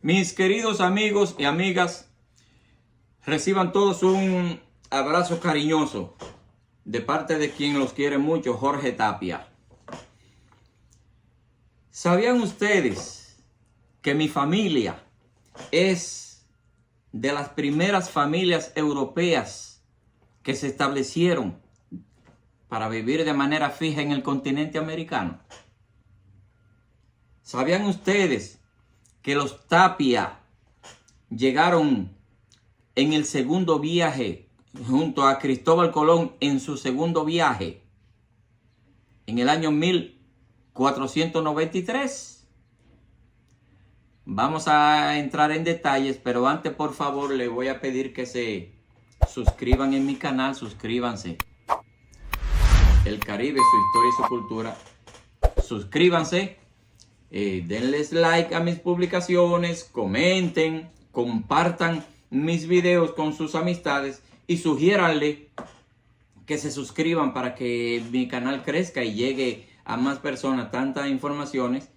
Mis queridos amigos y amigas, reciban todos un abrazo cariñoso de parte de quien los quiere mucho, Jorge Tapia. ¿Sabían ustedes que mi familia es de las primeras familias europeas que se establecieron para vivir de manera fija en el continente americano? ¿Sabían ustedes que los Tapia llegaron en el segundo viaje junto a Cristóbal Colón en su segundo viaje en el año 1493? Vamos a entrar en detalles, pero antes, por favor, les voy a pedir que se suscriban en mi canal. Suscríbanse. El Caribe, su historia y su cultura. Suscríbanse. Denles like a mis publicaciones, comenten, compartan mis videos con sus amistades y sugiéranle que se suscriban para que mi canal crezca y llegue a más personas tantas informaciones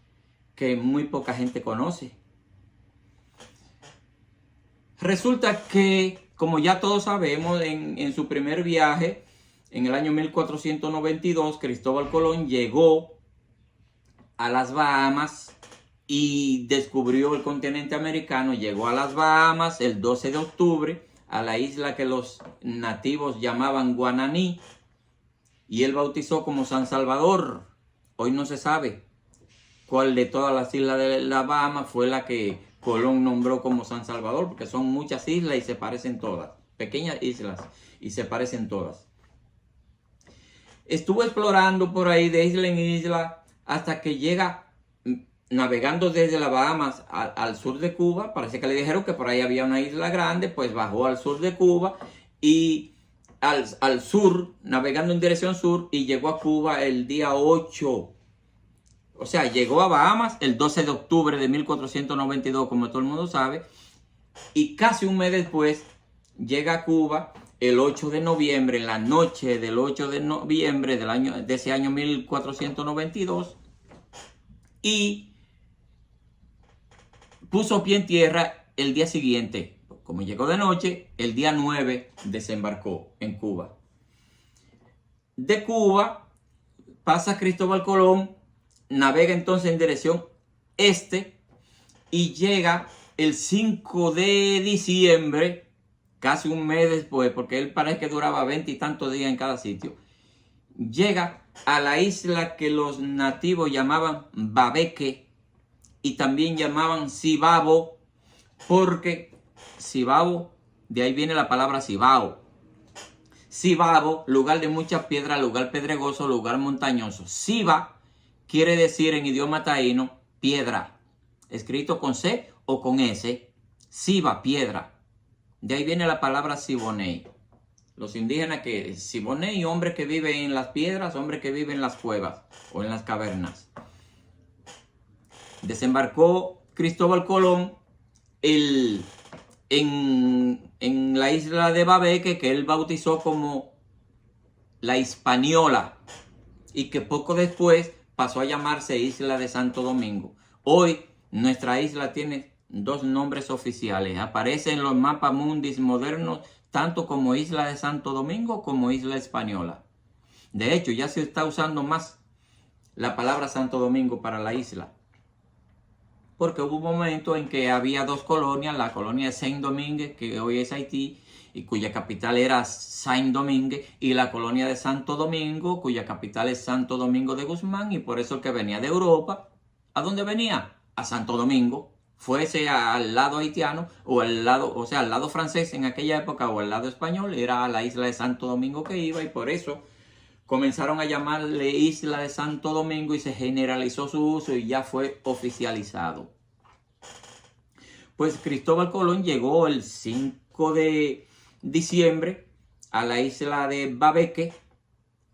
que muy poca gente conoce. Resulta que, como ya todos sabemos, en su primer viaje, en el año 1492, Cristóbal Colón llegó a las Bahamas y descubrió el continente americano. Llegó a las Bahamas el 12 de octubre a la isla que los nativos llamaban Guananí, y él bautizó como San Salvador. Hoy no se sabe cuál de todas las islas de las Bahamas fue la que Colón nombró como San Salvador, porque son muchas islas y se parecen todas, pequeñas islas y se parecen todas. Estuvo explorando por ahí de isla en isla hasta que llega navegando desde las Bahamas al sur de Cuba. Parece que le dijeron que por ahí había una isla grande, pues bajó al sur de Cuba y al sur, navegando en dirección sur, y llegó a Cuba el día 8. O sea, llegó a Bahamas el 12 de octubre de 1492, como todo el mundo sabe, y casi un mes después llega a Cuba el 8 de noviembre, en la noche del 8 de noviembre de ese año 1492, y puso pie en tierra el día siguiente. Como llegó de noche, el día 9 desembarcó en Cuba. De Cuba pasa Cristóbal Colón, navega entonces en dirección este y llega el 5 de diciembre, casi un mes después, porque él parece que duraba 20 y tantos días en cada sitio. Llega a la isla que los nativos llamaban Babeque y también llamaban Cibao, porque Cibao, de ahí viene la palabra Cibao. Cibao, lugar de muchas piedras, lugar pedregoso, lugar montañoso. Ciba quiere decir en idioma taíno piedra, escrito con C o con S. Ciba, piedra. De ahí viene la palabra Siboney. Los indígenas que Siboney, hombre que vive en las piedras, hombre que vive en las cuevas o en las cavernas. Desembarcó Cristóbal Colón en la isla de Babeque, que él bautizó como la Hispaniola, y que poco después pasó a llamarse Isla de Santo Domingo. Hoy nuestra isla tiene dos nombres oficiales. Aparece en los mapas mundis modernos tanto como Isla de Santo Domingo como Isla Española. De hecho, ya se está usando más la palabra Santo Domingo para la isla, porque hubo un momento en que había dos colonias, la colonia de Saint-Domingue, que hoy es Haití, y cuya capital era Saint-Domingue, y la colonia de Santo Domingo, cuya capital es Santo Domingo de Guzmán, y por eso que venía de Europa. ¿A dónde venía? A Santo Domingo. Fuese al lado haitiano o al lado francés en aquella época o al lado español, era a la isla de Santo Domingo que iba, y por eso comenzaron a llamarle Isla de Santo Domingo y se generalizó su uso y ya fue oficializado. Pues Cristóbal Colón llegó el 5 de diciembre a la isla de Babeque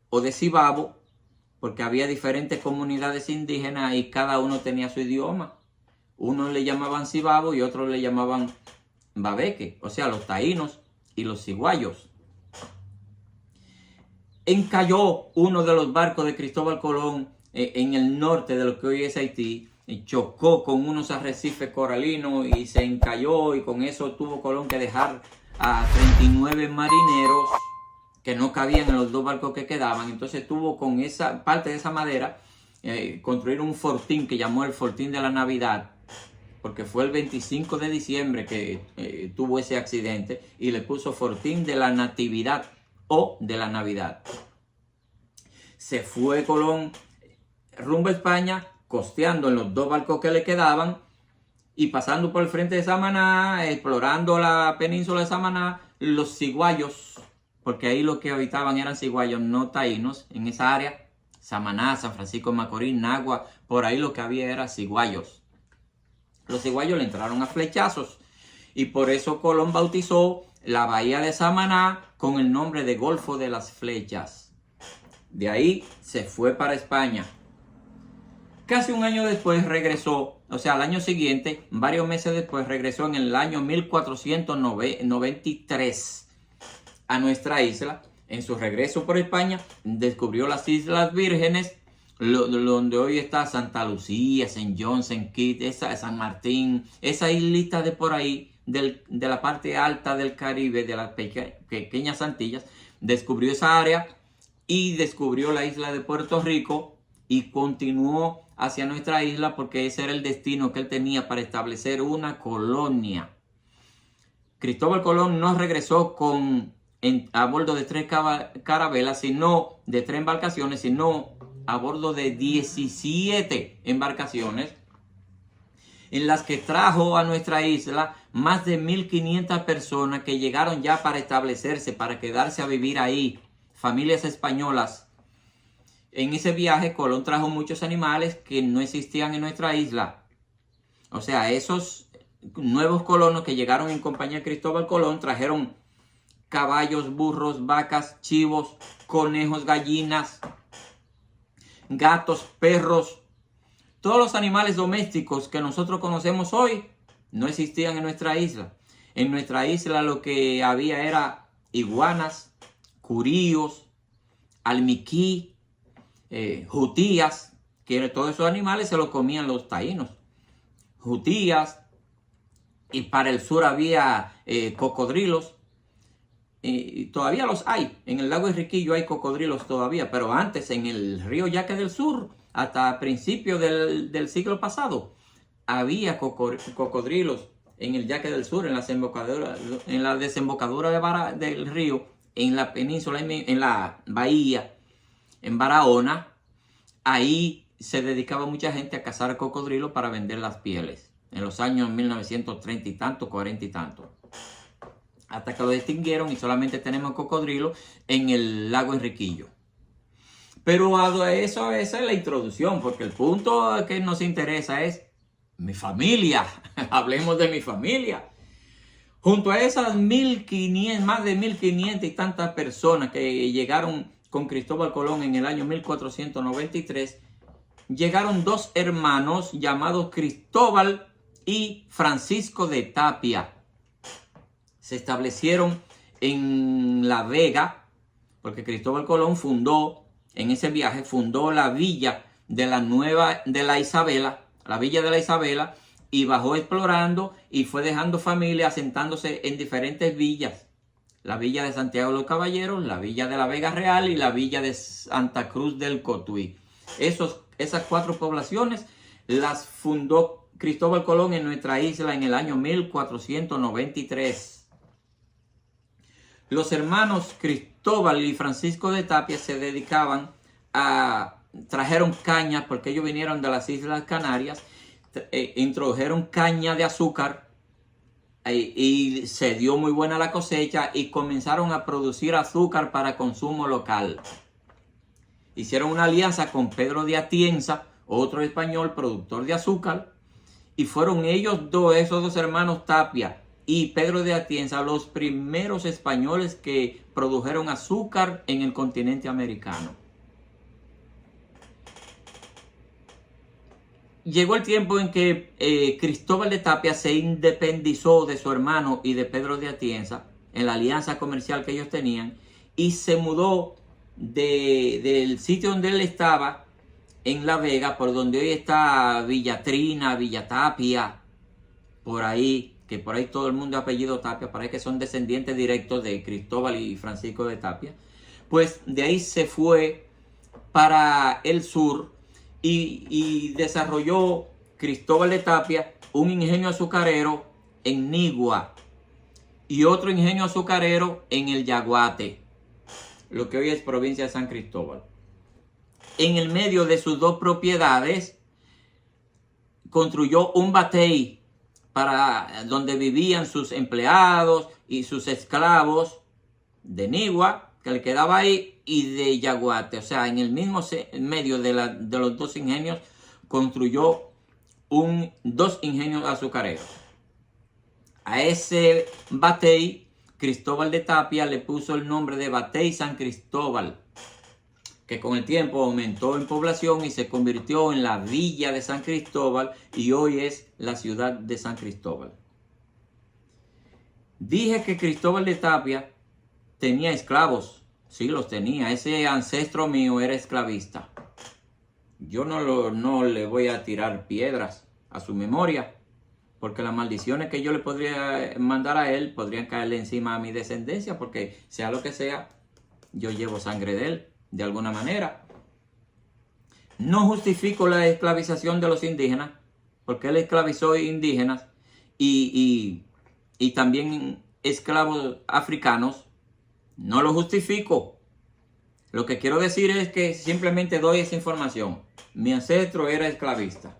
o de Cibao, porque había diferentes comunidades indígenas y cada uno tenía su idioma. Unos le llamaban Cibao y otros le llamaban Babeque, o sea, los taínos y los ciguayos. Encalló uno de los barcos de Cristóbal Colón en el norte de lo que hoy es Haití, chocó con unos arrecifes coralinos y se encalló, y con eso tuvo Colón que dejar a 39 marineros que no cabían en los 2 barcos que quedaban. Entonces tuvo con esa parte de esa madera construir un fortín que llamó el Fortín de la Navidad, porque fue el 25 de diciembre que tuvo ese accidente, y le puso Fortín de la Natividad o de la Navidad. Se fue Colón rumbo a España, costeando en los 2 barcos que le quedaban y pasando por el frente de Samaná, explorando la península de Samaná, los ciguayos, porque ahí lo que habitaban eran ciguayos, no taínos, en esa área, Samaná, San Francisco de Macorís, Nagua, por ahí lo que había era ciguayos. Los ciguayos le entraron a flechazos, y por eso Colón bautizó la bahía de Samaná con el nombre de Golfo de las Flechas. De ahí se fue para España. Casi un año después regresó, o sea, al año siguiente, varios meses después, regresó en el año 1493 a nuestra isla. En su regreso por España, descubrió las Islas Vírgenes, donde hoy está Santa Lucía, St. John, St. Kitts, San Martín, esa islita de por ahí, de la parte alta del Caribe, de las pequeñas Antillas. Descubrió esa área y descubrió la isla de Puerto Rico, y continuó hacia nuestra isla porque ese era el destino que él tenía para establecer una colonia. Cristóbal Colón no regresó a bordo de 3 carabelas, sino de 3 embarcaciones, sino a bordo de 17 embarcaciones, en las que trajo a nuestra isla más de 1.500 personas que llegaron ya para establecerse, para quedarse a vivir ahí, familias españolas. En ese viaje Colón trajo muchos animales que no existían en nuestra isla. O sea, esos nuevos colonos que llegaron en compañía de Cristóbal Colón trajeron caballos, burros, vacas, chivos, conejos, gallinas, gatos, perros. Todos los animales domésticos que nosotros conocemos hoy no existían en nuestra isla. En nuestra isla lo que había era iguanas, curíos, almiquí, jutías, que todos esos animales se los comían los taínos. Jutías, y para el sur había cocodrilos. Y todavía los hay. En el lago Enriquillo hay cocodrilos todavía, pero antes en el río Yaque del Sur, hasta principios del siglo pasado, había cocodrilos en el Yaque del Sur, en la desembocadura del río, en la península, en la bahía, en Barahona. Ahí se dedicaba mucha gente a cazar cocodrilos para vender las pieles, en los años 1930 y tanto, 40 y tanto. Hasta que lo extinguieron y solamente tenemos cocodrilos en el lago Enriquillo. Pero esa es la introducción, porque el punto que nos interesa es mi familia. Hablemos de mi familia. Junto a esas más de 1.500 y tantas personas que llegaron con Cristóbal Colón en el año 1493, llegaron 2 hermanos llamados Cristóbal y Francisco de Tapia. Se establecieron en La Vega, porque Cristóbal Colón en ese viaje fundó la villa de la Isabela, la villa de la Isabela, y bajó explorando y fue dejando familia, asentándose en diferentes villas. La villa de Santiago de los Caballeros, la villa de la Vega Real y la villa de Santa Cruz del Cotuí. Esas 4 poblaciones las fundó Cristóbal Colón en nuestra isla en el año 1493. Los hermanos Cristóbal y Francisco de Tapia se dedicaban trajeron caña, porque ellos vinieron de las Islas Canarias, introdujeron caña de azúcar y se dio muy buena la cosecha y comenzaron a producir azúcar para consumo local. Hicieron una alianza con Pedro de Atienza, otro español productor de azúcar, y fueron esos 2 hermanos Tapia y Pedro de Atienza los primeros españoles que produjeron azúcar en el continente americano. Llegó el tiempo en que Cristóbal de Tapia se independizó de su hermano y de Pedro de Atienza en la alianza comercial que ellos tenían, y se mudó del sitio donde él estaba en La Vega, por donde hoy está Villa Trina, Villa Tapia, por ahí, que por ahí todo el mundo ha apellido Tapia, parece que son descendientes directos de Cristóbal y Francisco de Tapia. Pues de ahí se fue para el sur y desarrolló Cristóbal de Tapia un ingenio azucarero en Nigua y otro ingenio azucarero en el Yaguate, lo que hoy es provincia de San Cristóbal. En el medio de sus dos propiedades construyó un batey para donde vivían sus empleados y sus esclavos de Nigua, que le quedaba ahí, y de Yaguate. O sea, en el mismo medio de los dos ingenios construyó dos ingenios azucareros. A ese batey, Cristóbal de Tapia le puso el nombre de Batey San Cristóbal, que con el tiempo aumentó en población y se convirtió en la villa de San Cristóbal y hoy es la ciudad de San Cristóbal. Dije que Cristóbal de Tapia tenía esclavos. Sí, los tenía. Ese ancestro mío era esclavista. Yo no le voy a tirar piedras a su memoria, porque las maldiciones que yo le podría mandar a él podrían caerle encima a mi descendencia, porque sea lo que sea, yo llevo sangre de él, de alguna manera. No justifico la esclavización de los indígenas, porque él esclavizó indígenas y también esclavos africanos. No lo justifico. Lo que quiero decir es que simplemente doy esa información. Mi ancestro era esclavista.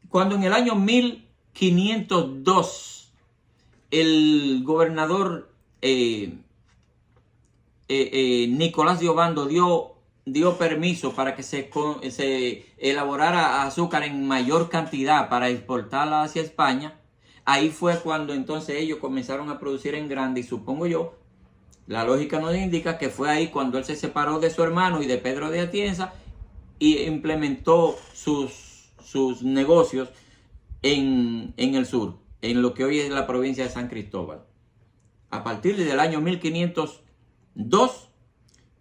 Cuando en el año 1502 el gobernador Nicolás de Obando dio permiso para que se elaborara azúcar en mayor cantidad para exportarla hacia España, ahí fue cuando entonces ellos comenzaron a producir en grande, y supongo yo, la lógica nos indica que fue ahí cuando él se separó de su hermano y de Pedro de Atienza y implementó sus negocios en el sur, en lo que hoy es la provincia de San Cristóbal. A partir del año 1502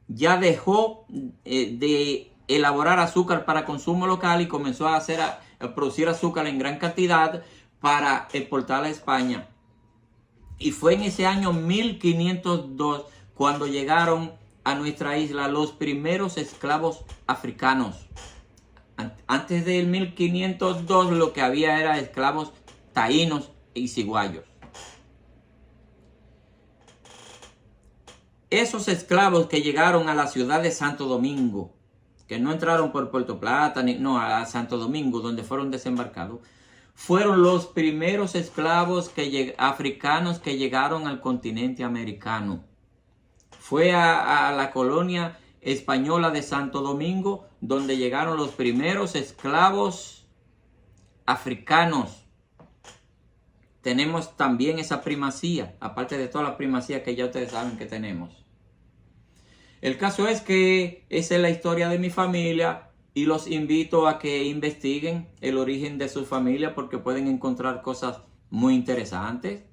ya dejó de elaborar azúcar para consumo local y comenzó a producir azúcar en gran cantidad para exportarla a España. Y fue en ese año 1502 cuando llegaron a nuestra isla los primeros esclavos africanos. Antes del 1502 lo que había era esclavos taínos y ciguayos. Esos esclavos que llegaron a la ciudad de Santo Domingo, que no entraron por Puerto Plata, a Santo Domingo, donde fueron desembarcados, fueron los primeros esclavos africanos que llegaron al continente americano. Fue a la colonia española de Santo Domingo donde llegaron los primeros esclavos africanos. Tenemos también esa primacía, aparte de toda la primacía que ya ustedes saben que tenemos. El caso es que esa es la historia de mi familia y los invito a que investiguen el origen de su familia porque pueden encontrar cosas muy interesantes.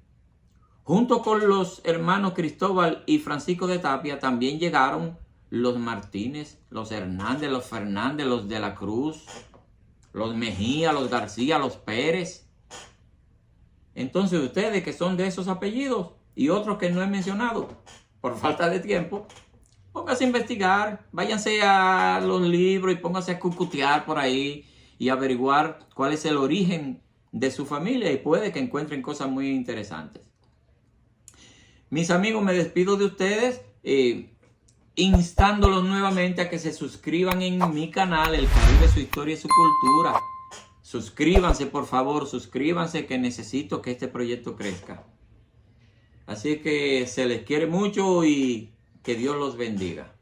Junto con los hermanos Cristóbal y Francisco de Tapia también llegaron los Martínez, los Hernández, los Fernández, los de la Cruz, los Mejía, los García, los Pérez. Entonces ustedes que son de esos apellidos y otros que no he mencionado por falta de tiempo, pónganse a investigar, váyanse a los libros y pónganse a cucutear por ahí y averiguar cuál es el origen de su familia y puede que encuentren cosas muy interesantes. Mis amigos, me despido de ustedes instándolos nuevamente a que se suscriban en mi canal El Caribe, su historia y su cultura. Suscríbanse, por favor, suscríbanse, que necesito que este proyecto crezca. Así que se les quiere mucho y que Dios los bendiga.